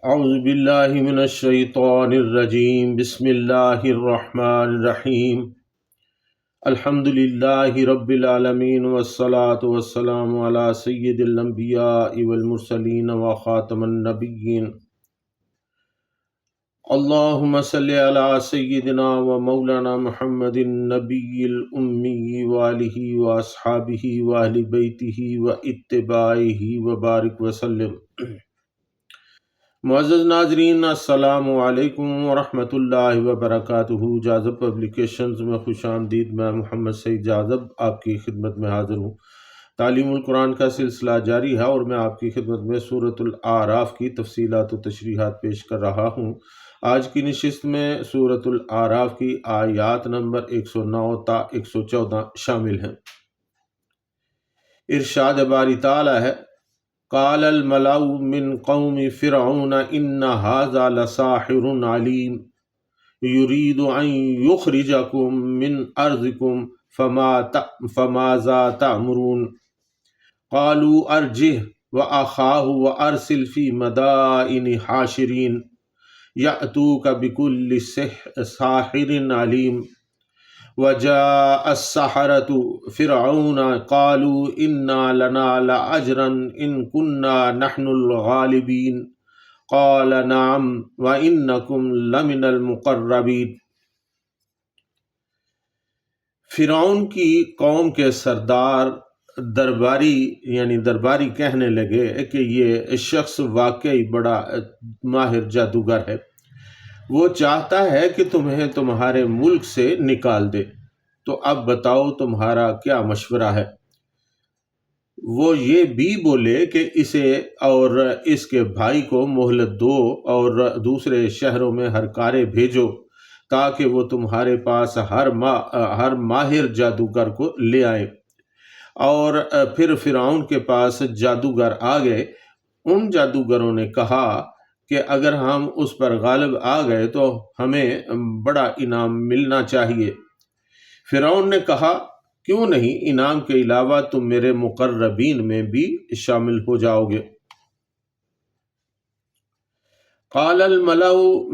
اعوذ باللہ من الشیطان الرجیم بسم اللہ الرحمن الرحیم الحمد للہ رب العالمین والصلاة والسلام علی سید الانبیاء والمرسلین وخاتم النبیین اللہم صلی علی سیدنا و مولانا محمد النبی الامی وآلہ واصحابہ واہل بیتہ واتباعہ وبارک وسلم۔ معزز ناظرین، السلام علیکم ورحمۃ اللہ وبرکاتہ۔ جاذب پبلیکیشنز میں خوش آمدید۔ میں محمد سعید جاذب آپ کی خدمت میں حاضر ہوں۔ تعلیم القرآن کا سلسلہ جاری ہے اور میں آپ کی خدمت میں سورۃ الاعراف کی تفصیلات و تشریحات پیش کر رہا ہوں۔ آج کی نشست میں سورۃ الاعراف کی آیات نمبر 109 تا 114 شامل ہیں۔ ارشاد باری تعالی ہے: قال الملأ من قوم فرعون ان هذا لساحر علیم يريد ان يخرجكم من ارضكم فماذا تأمرون قالوا ارجه واخاه وارسل في مدائن حاشرين يأتوك بكل ساحر عليم وجاء السحرة فرعون قالوا إنا لنا لأجرا إن كنا نحن الغالبين قال نعم وإنكم لمن المقربين۔ فرعون کی قوم کے سردار درباری کہنے لگے کہ یہ شخص واقعی بڑا ماہر جادوگر ہے، وہ چاہتا ہے کہ تمہیں تمہارے ملک سے نکال دے، تو اب بتاؤ تمہارا کیا مشورہ ہے؟ وہ یہ بھی بولے کہ اسے اور اس کے بھائی کو مہلت دو اور دوسرے شہروں میں ہرکارے بھیجو تاکہ وہ تمہارے پاس ہر ماہر جادوگر کو لے آئے۔ اور پھر فرعون کے پاس جادوگر آ گئے۔ ان جادوگروں نے کہا کہ اگر ہم اس پر غالب آ گئے تو ہمیں بڑا انعام ملنا چاہیے۔ فرعون نے کہا، کیوں نہیں، انعام کے علاوہ تم میرے مقربین میں بھی شامل ہو جاؤ گے۔ قال الملأ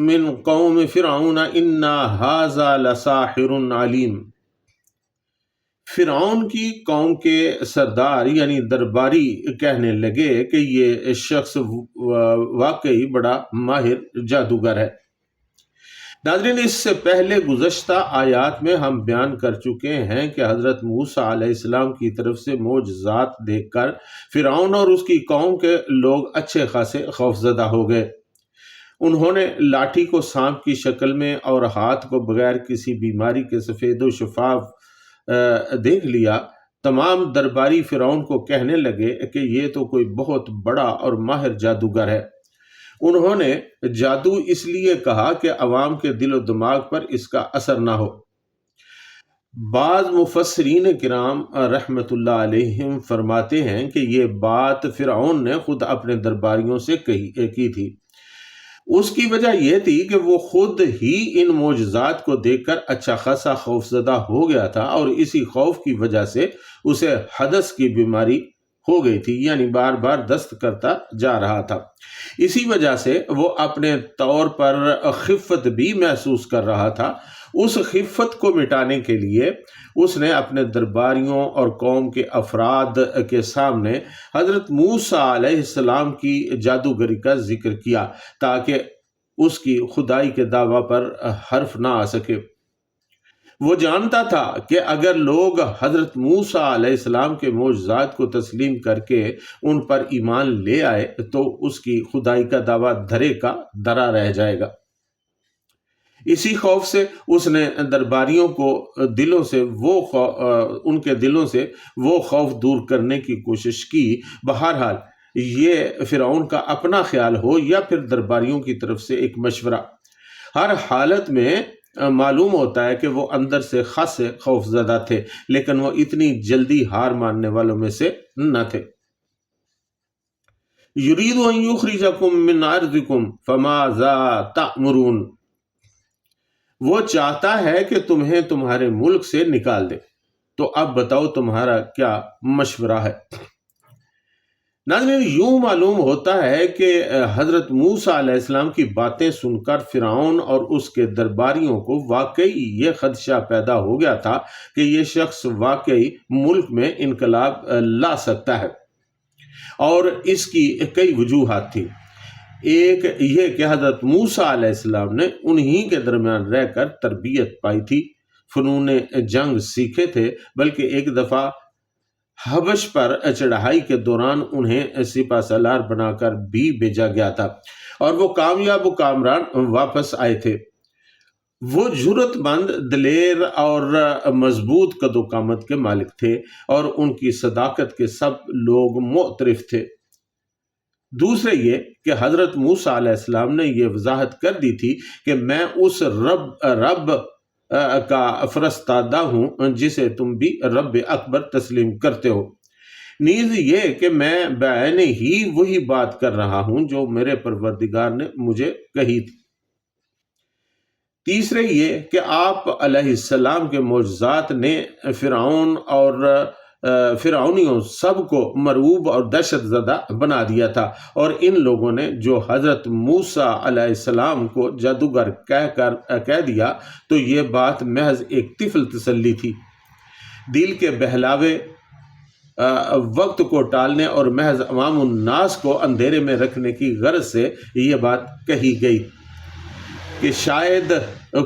من قوم فرعون ان هذا لساحر علیم۔ فرعون کی قوم کے سردار یعنی درباری کہنے لگے کہ یہ شخص واقعی بڑا ماہر جادوگر ہے۔ ناظرین، اس سے پہلے گزشتہ آیات میں ہم بیان کر چکے ہیں کہ حضرت موسیٰ علیہ السلام کی طرف سے معجزات دیکھ کر فرعون اور اس کی قوم کے لوگ اچھے خاصے خوفزدہ ہو گئے۔ انہوں نے لاٹھی کو سانپ کی شکل میں اور ہاتھ کو بغیر کسی بیماری کے سفید و شفاف دیکھ لیا۔ تمام درباری فرعون کو کہنے لگے کہ یہ تو کوئی بہت بڑا اور ماہر جادوگر ہے۔ انہوں نے جادو اس لیے کہا کہ عوام کے دل و دماغ پر اس کا اثر نہ ہو۔ بعض مفسرین کرام رحمۃ اللہ علیہم فرماتے ہیں کہ یہ بات فرعون نے خود اپنے درباریوں سے کی تھی۔ اس کی وجہ یہ تھی کہ وہ خود ہی ان معجزات کو دیکھ کر اچھا خاصا خوفزدہ ہو گیا تھا اور اسی خوف کی وجہ سے اسے حدث کی بیماری ہو گئی تھی، یعنی بار بار دست کرتا جا رہا تھا۔ اسی وجہ سے وہ اپنے طور پر خفت بھی محسوس کر رہا تھا۔ اس خفت کو مٹانے کے لیے اس نے اپنے درباریوں اور قوم کے افراد کے سامنے حضرت موسیٰ علیہ السلام کی جادوگری کا ذکر کیا تاکہ اس کی خدائی کے دعویٰ پر حرف نہ آ سکے۔ وہ جانتا تھا کہ اگر لوگ حضرت موسیٰ علیہ السلام کے معجزات کو تسلیم کر کے ان پر ایمان لے آئے تو اس کی خدائی کا دعویٰ دھرے کا دھرا رہ جائے گا۔ اسی خوف سے اس نے درباریوں کو ان کے دلوں سے وہ خوف دور کرنے کی کوشش کی۔ بہرحال یہ فرعون کا اپنا خیال ہو یا پھر درباریوں کی طرف سے ایک مشورہ، ہر حالت میں معلوم ہوتا ہے کہ وہ اندر سے خاصے خوف زدہ تھے، لیکن وہ اتنی جلدی ہار ماننے والوں میں سے نہ تھے۔ یرید ان یخرجکم من ارضکم فماذا تأمرون۔ وہ چاہتا ہے کہ تمہیں تمہارے ملک سے نکال دے، تو اب بتاؤ تمہارا کیا مشورہ ہے؟ ناظرین، یوں معلوم ہوتا ہے کہ حضرت موسیٰ علیہ السلام کی باتیں سن کر فرعون اور اس کے درباریوں کو واقعی یہ خدشہ پیدا ہو گیا تھا کہ یہ شخص واقعی ملک میں انقلاب لا سکتا ہے، اور اس کی کئی وجوہات تھی۔ ایک یہ کہ حضرت موسیٰ علیہ السلام نے انہی کے درمیان رہ کر تربیت پائی تھی، فنون جنگ سیکھے تھے، بلکہ ایک دفعہ حبش پر چڑھائی کے دوران انہیں سپہ سالار بنا کر بھی بھیجا گیا تھا، اور وہ کامیاب و کامران واپس آئے تھے۔ وہ جرأت مند، دلیر اور مضبوط قد و قامت کے مالک تھے، اور ان کی صداقت کے سب لوگ معترف تھے۔ دوسرے یہ کہ حضرت موسیٰ علیہ السلام نے یہ وضاحت کر دی تھی کہ میں اس رب کا فرستادہ ہوں جسے تم بھی رب اکبر تسلیم کرتے ہو، نیز یہ کہ میں بعین ہی وہی بات کر رہا ہوں جو میرے پروردگار نے مجھے کہی تھی۔ تیسرے یہ کہ آپ علیہ السلام کے معجزات نے فرعون اور فرعونیوں سب کو مرعوب اور دہشت زدہ بنا دیا تھا، اور ان لوگوں نے جو حضرت موسیٰ علیہ السلام کو جادوگر کہہ دیا تو یہ بات محض ایک طفل تسلی تھی، دل کے بہلاوے، وقت کو ٹالنے اور محض عوام الناس کو اندھیرے میں رکھنے کی غرض سے یہ بات کہی گئی کہ شاید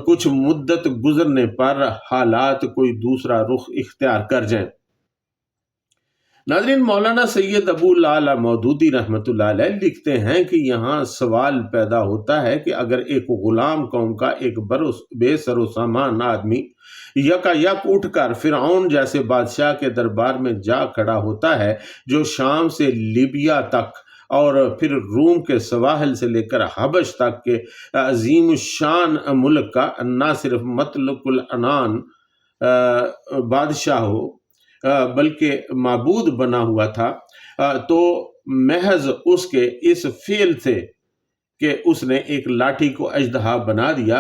کچھ مدت گزرنے پر حالات کوئی دوسرا رخ اختیار کر جائیں۔ ناظرین، مولانا سید ابو العلا مودودی رحمۃ اللہ علیہ لکھتے ہیں کہ یہاں سوال پیدا ہوتا ہے کہ اگر ایک غلام قوم کا ایک بے سر و سامان آدمی یکا یک اٹھ کر فرعون جیسے بادشاہ کے دربار میں جا کھڑا ہوتا ہے، جو شام سے لیبیا تک اور پھر روم کے سواحل سے لے کر حبش تک کے عظیم الشان ملک کا نہ صرف مطلق العنان بادشاہ ہو بلکہ معبود بنا ہوا تھا، تو محض اس کے اس فعل سے کہ اس نے ایک لاٹھی کو اژدہا بنا دیا،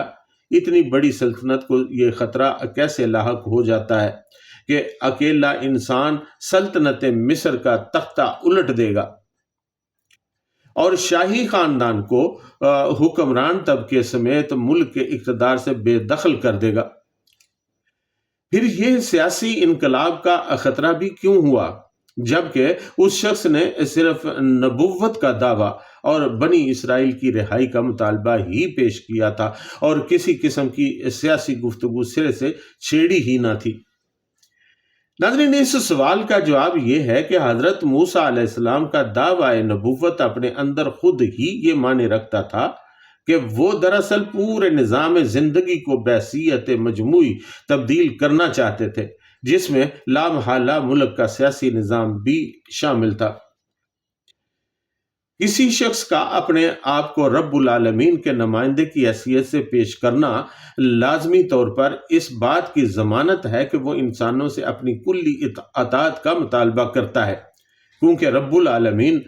اتنی بڑی سلطنت کو یہ خطرہ کیسے لاحق ہو جاتا ہے کہ اکیلا انسان سلطنت مصر کا تختہ الٹ دے گا اور شاہی خاندان کو حکمران طبقے سمیت ملک کے اقتدار سے بے دخل کر دے گا۔ پھر یہ سیاسی انقلاب کا خطرہ بھی کیوں ہوا، جبکہ اس شخص نے صرف نبوت کا دعویٰ اور بنی اسرائیل کی رہائی کا مطالبہ ہی پیش کیا تھا اور کسی قسم کی سیاسی گفتگو سرے سے چھیڑی ہی نہ تھی؟ ناظرین، اس سوال کا جواب یہ ہے کہ حضرت موسیٰ علیہ السلام کا دعویٰ نبوت اپنے اندر خود ہی یہ معنی رکھتا تھا کہ وہ دراصل پورے نظام زندگی کو بحیثیت مجموعی تبدیل کرنا چاہتے تھے، جس میں لامحالہ ملک کا سیاسی نظام بھی شامل تھا۔ کسی شخص کا اپنے آپ کو رب العالمین کے نمائندے کی حیثیت سے پیش کرنا لازمی طور پر اس بات کی ضمانت ہے کہ وہ انسانوں سے اپنی کلی اطاعت کا مطالبہ کرتا ہے، کیونکہ رب العالمین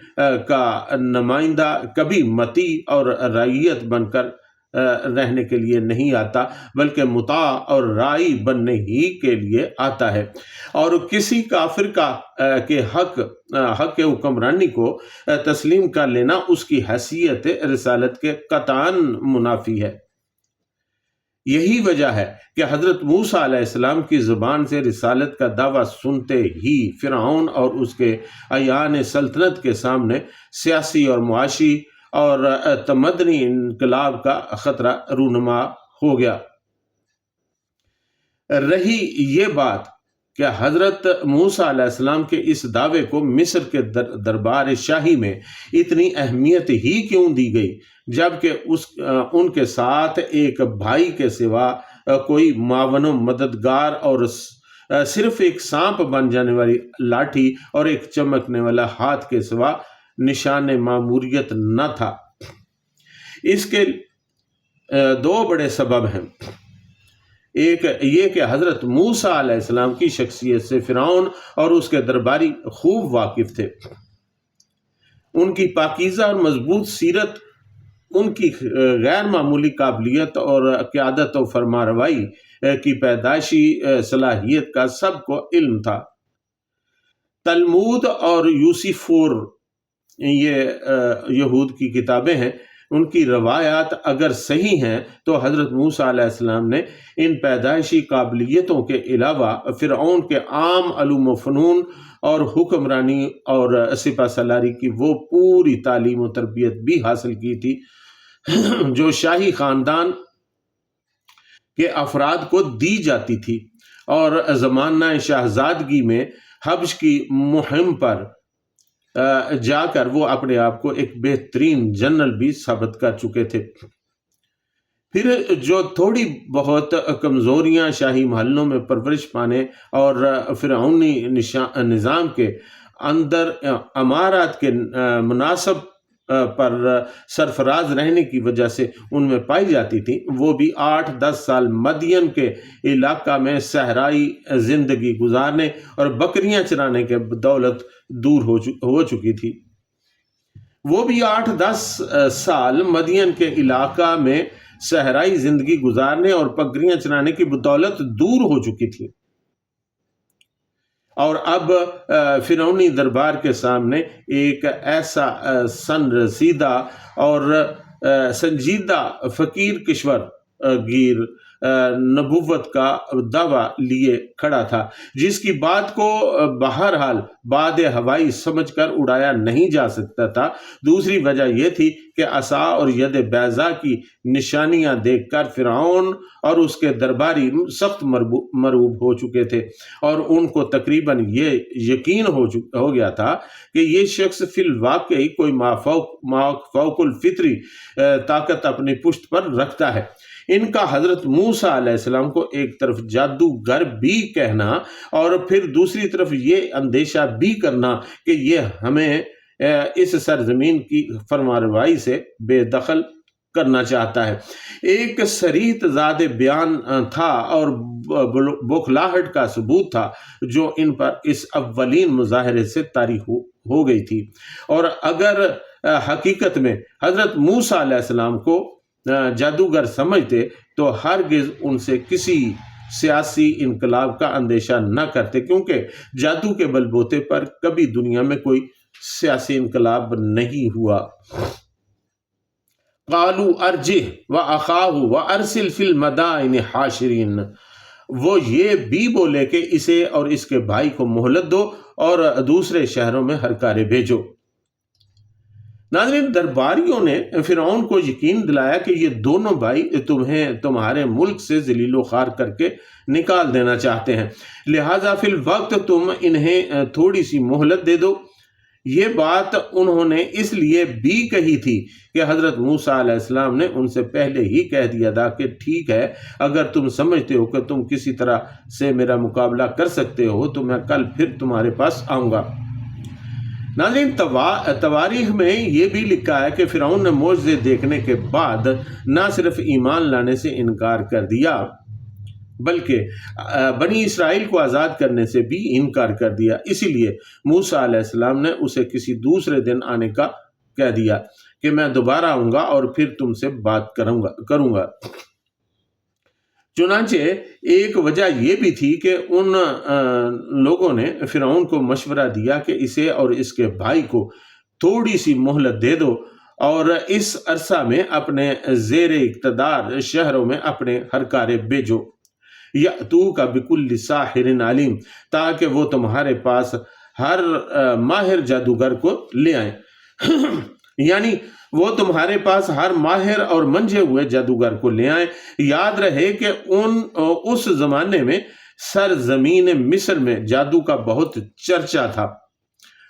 کا نمائندہ کبھی مطیع اور رعیت بن کر رہنے کے لیے نہیں آتا، بلکہ مطاع اور راعی بننے ہی کے لیے آتا ہے، اور کسی کافر کے حق حکمرانی کو تسلیم کر لینا اس کی حیثیت رسالت کے قطعاً منافی ہے۔ یہی وجہ ہے کہ حضرت موسیٰ علیہ السلام کی زبان سے رسالت کا دعویٰ سنتے ہی فرعون اور اس کے اعیان سلطنت کے سامنے سیاسی اور معاشی اور تمدنی انقلاب کا خطرہ رونما ہو گیا۔ رہی یہ بات کہ حضرت موسیٰ علیہ السلام کے اس دعوے کو مصر کے دربار شاہی میں اتنی اہمیت ہی کیوں دی گئی، جبکہ ان کے ساتھ ایک بھائی کے سوا کوئی معاون و مددگار اور صرف ایک سانپ بن جانے والی لاٹھی اور ایک چمکنے والا ہاتھ کے سوا نشان ماموریت نہ تھا؟ اس کے دو بڑے سبب ہیں۔ ایک یہ کہ حضرت موسیٰ علیہ السلام کی شخصیت سے فرعون اور اس کے درباری خوب واقف تھے۔ ان کی پاکیزہ اور مضبوط سیرت، ان کی غیر معمولی قابلیت اور قیادت و فرمانروائی کی پیدائشی صلاحیت کا سب کو علم تھا۔ تلمود اور یوسیفور یہ یہود کی کتابیں ہیں، ان کی روایات اگر صحیح ہیں تو حضرت موسیٰ علیہ السلام نے ان پیدائشی قابلیتوں کے علاوہ فرعون کے عام علوم و فنون اور حکمرانی اور سپہ سالاری کی وہ پوری تعلیم و تربیت بھی حاصل کی تھی جو شاہی خاندان کے افراد کو دی جاتی تھی، اور زمانہ شہزادگی میں حبش کی مہم پر جا کر وہ اپنے آپ کو ایک بہترین جنرل بھی ثابت کر چکے تھے۔ پھر جو تھوڑی بہت کمزوریاں شاہی محلوں میں پرورش پانے اور فرعونی نظام کے اندر امارات کے مناسب پر سرفراز رہنے کی وجہ سے ان میں پائی جاتی تھی، وہ بھی 8-10 سال مدین کے علاقہ میں صحرائی زندگی گزارنے اور بکریاں چرانے کے بدولت دور ہو چکی تھی۔ وہ بھی 8-10 سال مدین کے علاقہ میں صحرائی زندگی گزارنے اور بکریاں چرانے کی بدولت دور ہو چکی تھی، اور اب فرعونی دربار کے سامنے ایک ایسا سن رسیدہ اور سنجیدہ فقیر کشور گیر نبوت کا دعویٰ لیے کھڑا تھا، جس کی بات کو بہرحال باد ہوائی سمجھ کر اڑایا نہیں جا سکتا تھا۔ دوسری وجہ یہ تھی کہ عصا اور ید بیضا کی نشانیاں دیکھ کر فرعون اور اس کے درباری سخت مرعوب ہو چکے تھے، اور ان کو تقریباً یہ یقین ہو گیا تھا کہ یہ شخص فی الواقع کوئی فوق الفطری طاقت اپنی پشت پر رکھتا ہے۔ ان کا حضرت موسیٰ علیہ السلام کو ایک طرف جادوگر بھی کہنا اور پھر دوسری طرف یہ اندیشہ بھی کرنا کہ یہ ہمیں اس سرزمین کی فرمانروائی سے بے دخل کرنا چاہتا ہے، ایک صریح تضاد بیان تھا اور بوکھلاہٹ کا ثبوت تھا جو ان پر اس اولین مظاہرے سے طاری ہو گئی تھی۔ اور اگر حقیقت میں حضرت موسیٰ علیہ السلام کو جادوگر سمجھتے تو ہرگز ان سے کسی سیاسی انقلاب کا اندیشہ نہ کرتے، کیونکہ جادو کے بل بوتے پر کبھی دنیا میں کوئی سیاسی انقلاب نہیں ہوا۔ قالوا ارجہ واخاہ وارسل فی المدائن حاشرین، وہ یہ بھی بولے کہ اسے اور اس کے بھائی کو مہلت دو اور دوسرے شہروں میں ہرکارے بھیجو۔ ناظرین، درباریوں نے فرعون کو یقین دلایا کہ یہ دونوں بھائی تمہیں تمہارے ملک سے ذلیل و خوار کر کے نکال دینا چاہتے ہیں، لہٰذا فی الوقت تم انہیں تھوڑی سی مہلت دے دو۔ یہ بات انہوں نے اس لیے بھی کہی تھی کہ حضرت موسیٰ علیہ السلام نے ان سے پہلے ہی کہہ دیا تھا کہ ٹھیک ہے، اگر تم سمجھتے ہو کہ تم کسی طرح سے میرا مقابلہ کر سکتے ہو تو میں کل پھر تمہارے پاس آؤں گا۔ ناظرین، تواریخ میں یہ بھی لکھا ہے کہ فرعون نے معجزے دیکھنے کے بعد نہ صرف ایمان لانے سے انکار کر دیا بلکہ بنی اسرائیل کو آزاد کرنے سے بھی انکار کر دیا۔ اسی لیے موسیٰ علیہ السلام نے اسے کسی دوسرے دن آنے کا کہہ دیا کہ میں دوبارہ آؤں گا اور پھر تم سے بات کروں گا۔ چنانچہ ایک وجہ یہ بھی تھی کہ ان لوگوں نے فرعون کو مشورہ دیا کہ اسے اور اس کے بھائی کو تھوڑی سی مہلت دے دو اور اس عرصہ میں اپنے زیر اقتدار شہروں میں اپنے ہرکارے بھیجو، یأتوک بکل ساحر علیم، تاکہ وہ تمہارے پاس ہر ماہر جادوگر کو لے آئیں یعنی وہ تمہارے پاس ہر ماہر اور منجھے ہوئے جادوگر کو لے آئیں۔ یاد رہے کہ اس زمانے میں سرزمین مصر میں جادو کا بہت چرچا تھا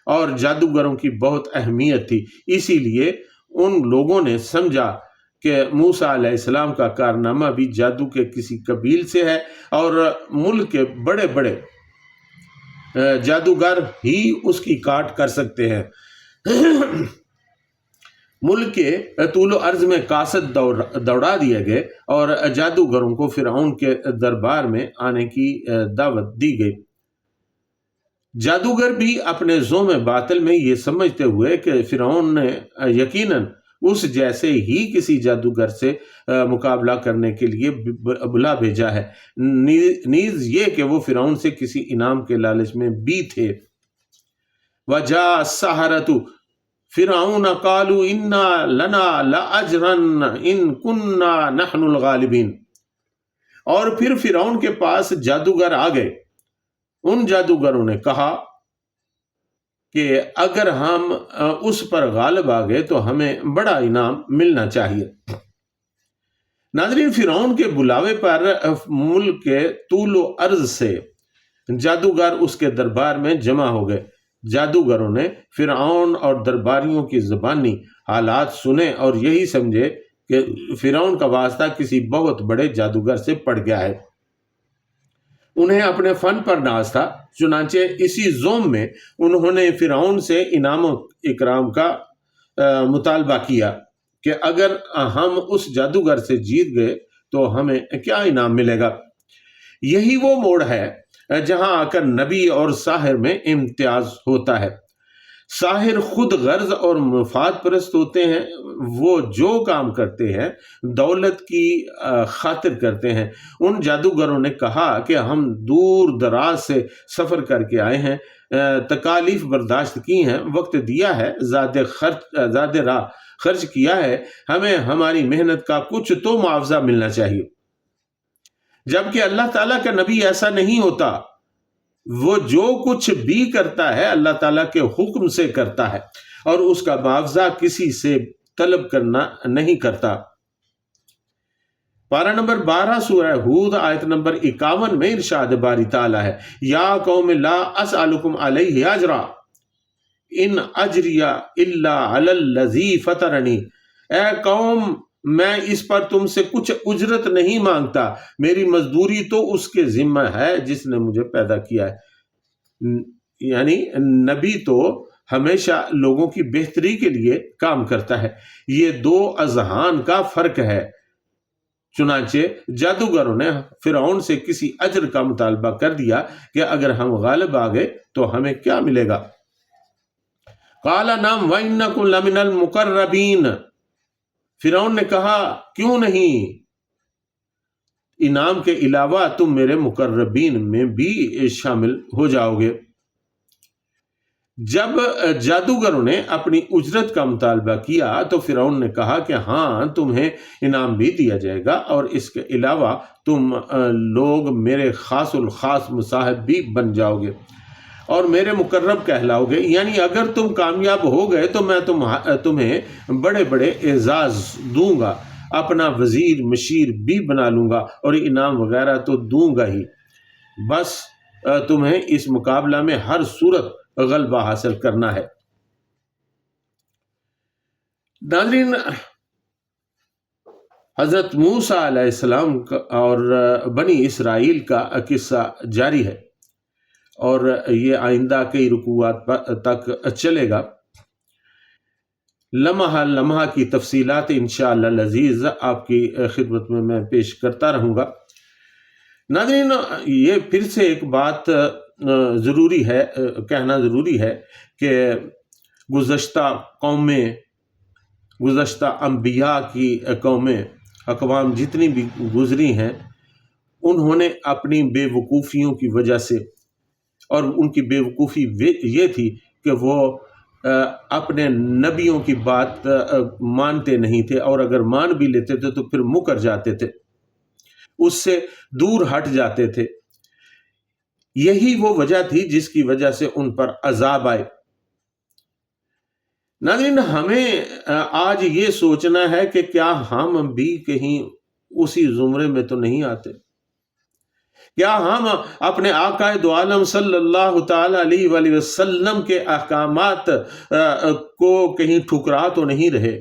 اور جادوگروں کی بہت اہمیت تھی، اسی لیے ان لوگوں نے سمجھا کہ موسیٰ علیہ السلام کا کارنامہ بھی جادو کے کسی قبیل سے ہے اور ملک کے بڑے بڑے جادوگر ہی اس کی کاٹ کر سکتے ہیں۔ ملک کے طول و عرض میں قاصد دوڑا دیے گئے اور جادوگروں کو فرعون کے دربار میں آنے کی دعوت دی گئی۔ جادوگر بھی اپنے زوم باطل میں یہ سمجھتے ہوئے کہ فرعون نے یقیناً اس جیسے ہی کسی جادوگر سے مقابلہ کرنے کے لیے بلا بھیجا ہے، نیز یہ کہ وہ فرعون سے کسی انعام کے لالچ میں بھی تھے۔ وَجَاءَ السَّحَرَةُ فرعون قالوا انا لنا لاجرن ان كنا نحن الغالبین۔ اور پھر فرعون کے پاس جادوگر آ گئے، ان جادوگروں نے کہا کہ اگر ہم اس پر غالب آ گئے تو ہمیں بڑا انعام ملنا چاہیے۔ ناظرین، فرعون کے بلاوے پر ملک کے طول و عرض سے جادوگر اس کے دربار میں جمع ہو گئے۔ جادوگروں نے فرعون اور درباریوں کی زبانی حالات سنے اور یہی سمجھے کہ فرعون کا واسطہ کسی بہت بڑے جادوگر سے پڑ گیا ہے۔ انہیں اپنے فن پر ناز تھا، چنانچہ اسی زوم میں انہوں نے فرعون سے انعام و اکرام کا مطالبہ کیا کہ اگر ہم اس جادوگر سے جیت گئے تو ہمیں کیا انعام ملے گا۔ یہی وہ موڑ ہے جہاں آ کر نبی اور ساحر میں امتیاز ہوتا ہے۔ ساحر خود غرض اور مفاد پرست ہوتے ہیں، وہ جو کام کرتے ہیں دولت کی خاطر کرتے ہیں۔ ان جادوگروں نے کہا کہ ہم دور دراز سے سفر کر کے آئے ہیں، تکالیف برداشت کی ہیں، وقت دیا ہے، زیادہ راہ خرچ کیا ہے، ہمیں ہماری محنت کا کچھ تو معاوضہ ملنا چاہیے۔ جبکہ اللہ تعالیٰ کا نبی ایسا نہیں ہوتا، وہ جو کچھ بھی کرتا ہے اللہ تعالیٰ کے حکم سے کرتا ہے اور اس کا معاوضہ کسی سے طلب کرنا نہیں کرتا۔ پارہ نمبر 12 سورہ ہود آیت نمبر 51 میں ارشاد باری تعالیٰ ہے، یا قوم لا اسألکم علیہ اجرا ان اجری الا علی الذی فطرنی۔ اے قوم، میں اس پر تم سے کچھ اجرت نہیں مانگتا، میری مزدوری تو اس کے ذمہ ہے جس نے مجھے پیدا کیا ہے۔ یعنی نبی تو ہمیشہ لوگوں کی بہتری کے لیے کام کرتا ہے، یہ دو اذہان کا فرق ہے۔ چنانچہ جادوگروں نے فرعون سے کسی اجر کا مطالبہ کر دیا کہ اگر ہم غالب آ گئے تو ہمیں کیا ملے گا۔ قال نعم وانکم لمن المقربین۔ فرعون نے کہا کیوں نہیں، انعام کے علاوہ تم میرے مقربین میں بھی شامل ہو جاؤ گے۔ جب جادوگروں نے اپنی اجرت کا مطالبہ کیا تو فرعون نے کہا کہ ہاں، تمہیں انعام بھی دیا جائے گا اور اس کے علاوہ تم لوگ میرے خاص الخاص مصاحب بھی بن جاؤ گے اور میرے مقرب کہلاؤ گے۔ یعنی اگر تم کامیاب ہو گئے تو میں تمہیں بڑے بڑے اعزاز دوں گا، اپنا وزیر مشیر بھی بنا لوں گا اور انعام وغیرہ تو دوں گا ہی، بس تمہیں اس مقابلہ میں ہر صورت غلبہ حاصل کرنا ہے۔ ناظرین، حضرت موسیٰ علیہ السلام اور بنی اسرائیل کا قصہ جاری ہے اور یہ آئندہ کئی رکوعات تک چلے گا۔ لمحہ لمحہ کی تفصیلات انشاءاللہ العزیز آپ کی خدمت میں پیش کرتا رہوں گا۔ ناظرین، یہ پھر سے ایک بات ضروری ہے، کہنا ضروری ہے کہ گزشتہ قومیں، گزشتہ انبیاء کی قومیں، اقوام جتنی بھی گزری ہیں، انہوں نے اپنی بے وقوفیوں کی وجہ سے، اور ان کی بے وقوفی یہ تھی کہ وہ اپنے نبیوں کی بات مانتے نہیں تھے، اور اگر مان بھی لیتے تھے تو پھر مکر جاتے تھے، اس سے دور ہٹ جاتے تھے۔ یہی وہ وجہ تھی جس کی وجہ سے ان پر عذاب آئے۔ ناظرین، ہمیں آج یہ سوچنا ہے کہ کیا ہم بھی کہیں اسی زمرے میں تو نہیں آتے؟ کیا ہم اپنے آقا دو عالم صلی اللہ تعالی علیہ وآلہ وسلم کے احکامات کو کہیں ٹھکرا تو نہیں رہے؟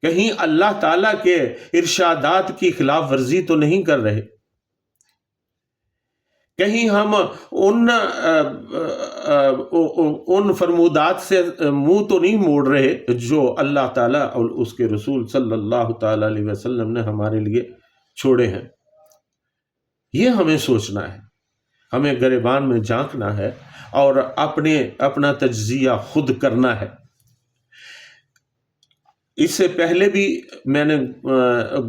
کہیں اللہ تعالیٰ کے ارشادات کی خلاف ورزی تو نہیں کر رہے؟ کہیں ہم ان فرمودات سے منہ تو نہیں موڑ رہے جو اللہ تعالیٰ اور اس کے رسول صلی اللہ تعالی علیہ وسلم نے ہمارے لیے چھوڑے ہیں؟ یہ ہمیں سوچنا ہے، ہمیں گریبان میں جھانکنا ہے اور اپنا تجزیہ خود کرنا ہے۔ اس سے پہلے بھی میں نے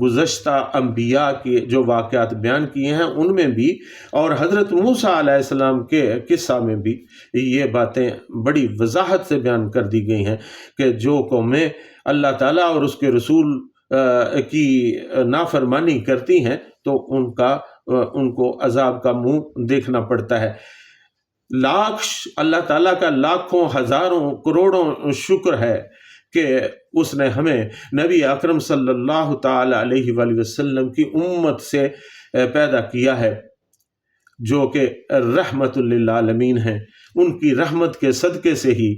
گزشتہ انبیاء کے جو واقعات بیان کیے ہیں ان میں بھی، اور حضرت موسیٰ علیہ السلام کے قصہ میں بھی یہ باتیں بڑی وضاحت سے بیان کر دی گئی ہیں کہ جو قومیں اللہ تعالیٰ اور اس کے رسول کی نافرمانی کرتی ہیں تو ان کو عذاب کا منہ دیکھنا پڑتا ہے۔ اللہ تعالیٰ کا لاکھوں ہزاروں کروڑوں شکر ہے کہ اس نے ہمیں نبی اکرم صلی اللہ تعالی علیہ وآلہ وسلم کی امت سے پیدا کیا ہے، جو کہ رحمت للعالمین ہیں۔ ان کی رحمت کے صدقے سے ہی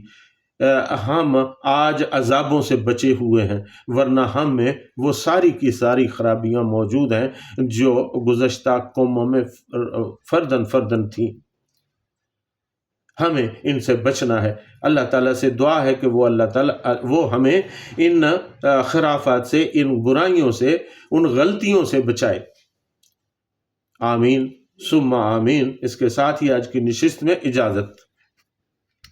ہم آج عذابوں سے بچے ہوئے ہیں، ورنہ ہم میں وہ ساری کی ساری خرابیاں موجود ہیں جو گزشتہ قوموں میں فردن تھیں۔ ہمیں ان سے بچنا ہے۔ اللہ تعالیٰ سے دعا ہے کہ وہ ہمیں ان خرافات سے، ان برائیوں سے، ان غلطیوں سے بچائے۔ آمین ثم آمین۔ اس کے ساتھ ہی آج کی نشست میں اجازت۔